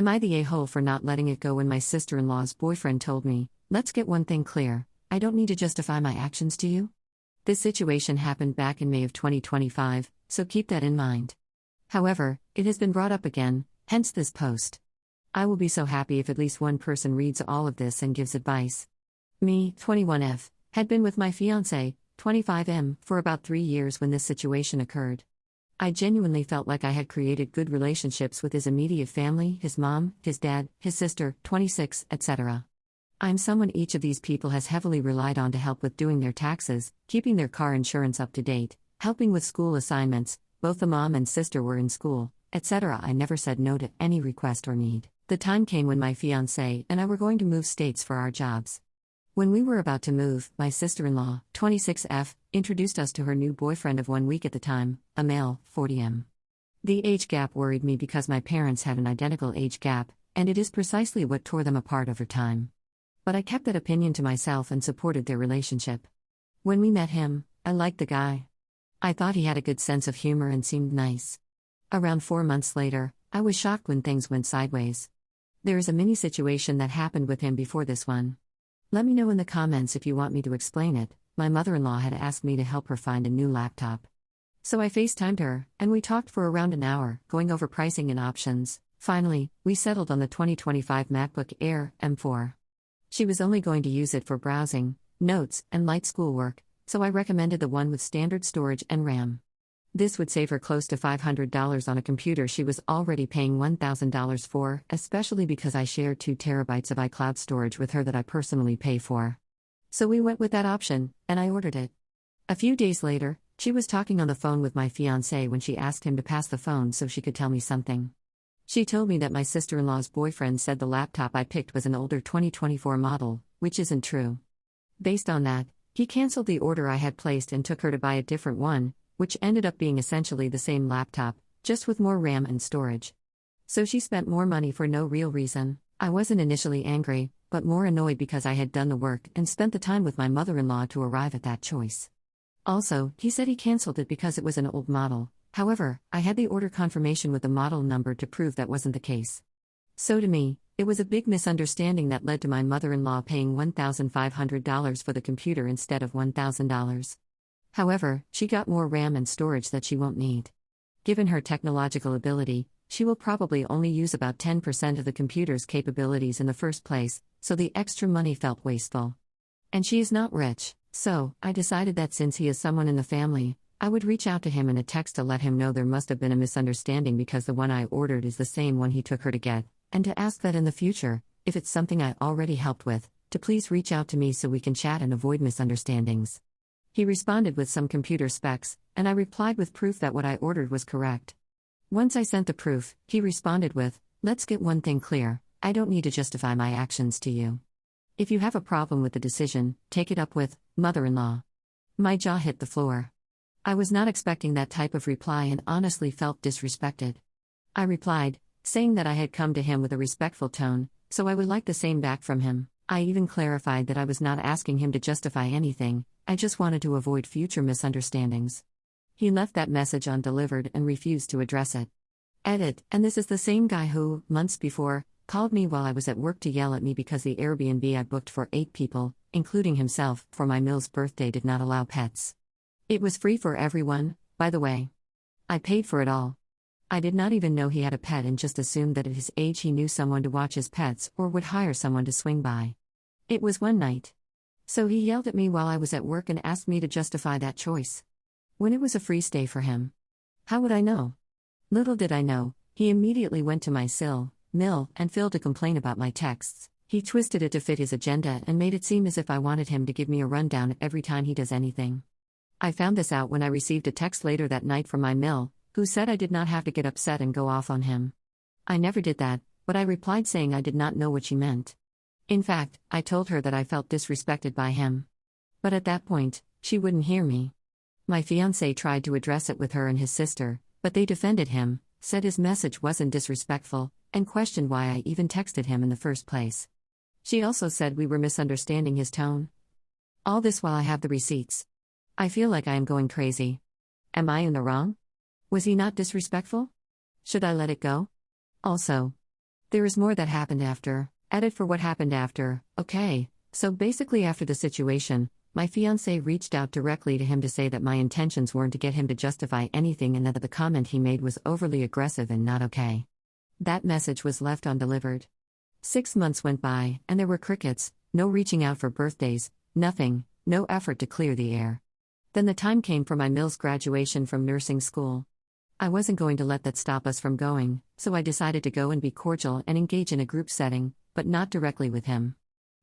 Am I the a-hole for not letting it go when my sister-in-law's boyfriend told me, let's get one thing clear, I don't need to justify my actions to you? This situation happened back in May of 2025, so keep that in mind. However, it has been brought up again, hence this post. I will be so happy if at least one person reads all of this and gives advice. Me, 21F, had been with my fiancé, 25M, for about 3 years when this situation occurred. I genuinely felt like I had created good relationships with his immediate family, his mom, his dad, his sister, 26, etc. I'm someone each of these people has heavily relied on to help with doing their taxes, keeping their car insurance up to date, helping with school assignments, both the mom and sister were in school, etc. I never said no to any request or need. The time came when my fiancé and I were going to move states for our jobs. When we were about to move, my sister-in-law, 26F, introduced us to her new boyfriend of 1 week at the time, a male, 40M. The age gap worried me because my parents had an identical age gap, and it is precisely what tore them apart over time. But I kept that opinion to myself and supported their relationship. When we met him, I liked the guy. I thought he had a good sense of humor and seemed nice. Around 4 months later, I was shocked when things went sideways. There is a mini situation that happened with him before this one. Let me know in the comments if you want me to explain it. My mother-in-law had asked me to help her find a new laptop. So I FaceTimed her, and we talked for around an hour, going over pricing and options. Finally, we settled on the 2025 MacBook Air M4. She was only going to use it for browsing, notes, and light schoolwork, so I recommended the one with standard storage and RAM. This would save her close to $500 on a computer she was already paying $1,000 for, especially because I share 2 terabytes of iCloud storage with her that I personally pay for. So we went with that option, and I ordered it. A few days later, she was talking on the phone with my fiancé when she asked him to pass the phone so she could tell me something. She told me that my sister-in-law's boyfriend said the laptop I picked was an older 2024 model, which isn't true. Based on that, he canceled the order I had placed and took her to buy a different one, which ended up being essentially the same laptop, just with more RAM and storage. So she spent more money for no real reason. I wasn't initially angry, but more annoyed because I had done the work and spent the time with my mother-in-law to arrive at that choice. Also, he said he canceled it because it was an old model. However, I had the order confirmation with the model number to prove that wasn't the case. So to me, it was a big misunderstanding that led to my mother-in-law paying $1,500 for the computer instead of $1,000. However, she got more RAM and storage that she won't need. Given her technological ability, she will probably only use about 10% of the computer's capabilities in the first place, so the extra money felt wasteful. And she is not rich, so I decided that since he is someone in the family, I would reach out to him in a text to let him know there must have been a misunderstanding because the one I ordered is the same one he took her to get, and to ask that in the future, if it's something I already helped with, to please reach out to me so we can chat and avoid misunderstandings. He responded with some computer specs, and I replied with proof that what I ordered was correct. Once I sent the proof, he responded with, let's get one thing clear, I don't need to justify my actions to you. If you have a problem with the decision, take it up with mother-in-law. My jaw hit the floor. I was not expecting that type of reply and honestly felt disrespected. I replied, saying that I had come to him with a respectful tone, so I would like the same back from him. I even clarified that I was not asking him to justify anything, I just wanted to avoid future misunderstandings. He left that message undelivered and refused to address it. Edit, and this is the same guy who, months before, called me while I was at work to yell at me because the Airbnb I booked for 8 people, including himself, for my Mill's birthday did not allow pets. It was free for everyone, by the way. I paid for it all. I did not even know he had a pet and just assumed that at his age he knew someone to watch his pets or would hire someone to swing by. It was one night. So he yelled at me while I was at work and asked me to justify that choice. When it was a free stay for him. How would I know? Little did I know, he immediately went to my Mill, and Phil to complain about my texts. He twisted it to fit his agenda and made it seem as if I wanted him to give me a rundown every time he does anything. I found this out when I received a text later that night from my Mill, who said I did not have to get upset and go off on him. I never did that, but I replied saying I did not know what she meant. In fact, I told her that I felt disrespected by him. But at that point, she wouldn't hear me. My fiancé tried to address it with her and his sister, but they defended him, said his message wasn't disrespectful, and questioned why I even texted him in the first place. She also said we were misunderstanding his tone. All this while I have the receipts. I feel like I am going crazy. Am I in the wrong? Was he not disrespectful? Should I let it go? Also, There is more that happened after. Edit for what happened after. Okay, so basically, after the situation, my fiancé reached out directly to him to say that my intentions weren't to get him to justify anything and that the comment he made was overly aggressive and not okay. That message was left undelivered. 6 months went by, and there were crickets, no reaching out for birthdays, nothing, no effort to clear the air. Then the time came for my Mills graduation from nursing school. I wasn't going to let that stop us from going, so I decided to go and be cordial and engage in a group setting, but not directly with him.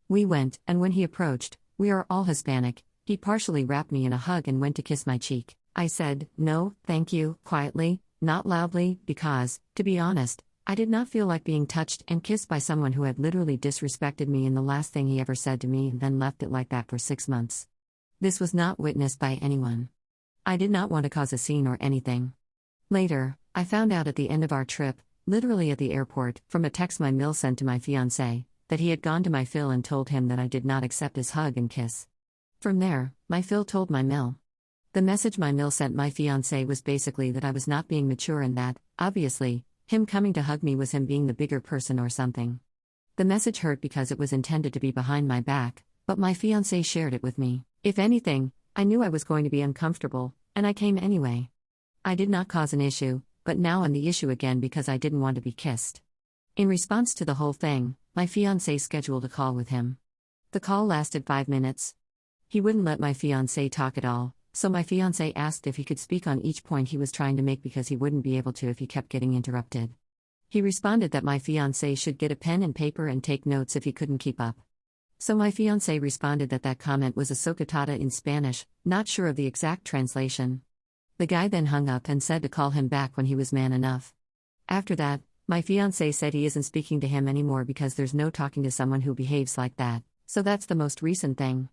We went, and when he approached, we are all Hispanic, he partially wrapped me in a hug and went to kiss my cheek. I said, "No, thank you," quietly, not loudly, because, to be honest, I did not feel like being touched and kissed by someone who had literally disrespected me in the last thing he ever said to me and then left it like that for 6 months. This was not witnessed by anyone. I did not want to cause a scene or anything. Later, I found out at the end of our trip, literally at the airport, from a text my Mill sent to my fiancé, that he had gone to my Phil and told him that I did not accept his hug and kiss. From there, my Phil told my Mill. The message my Mill sent my fiancé was basically that I was not being mature and that, obviously, him coming to hug me was him being the bigger person or something. The message hurt because it was intended to be behind my back, but my fiancé shared it with me. If anything, I knew I was going to be uncomfortable, and I came anyway. I did not cause an issue, but now I'm the issue again because I didn't want to be kissed. In response to the whole thing, my fiancé scheduled a call with him. The call lasted 5 minutes. He wouldn't let my fiancé talk at all, so my fiancé asked if he could speak on each point he was trying to make because he wouldn't be able to if he kept getting interrupted. He responded that my fiancé should get a pen and paper and take notes if he couldn't keep up. So my fiancé responded that that comment was a socatada in Spanish, not sure of the exact translation. The guy then hung up and said to call him back when he was man enough. After that, my fiancé said he isn't speaking to him anymore because there's no talking to someone who behaves like that, so that's the most recent thing.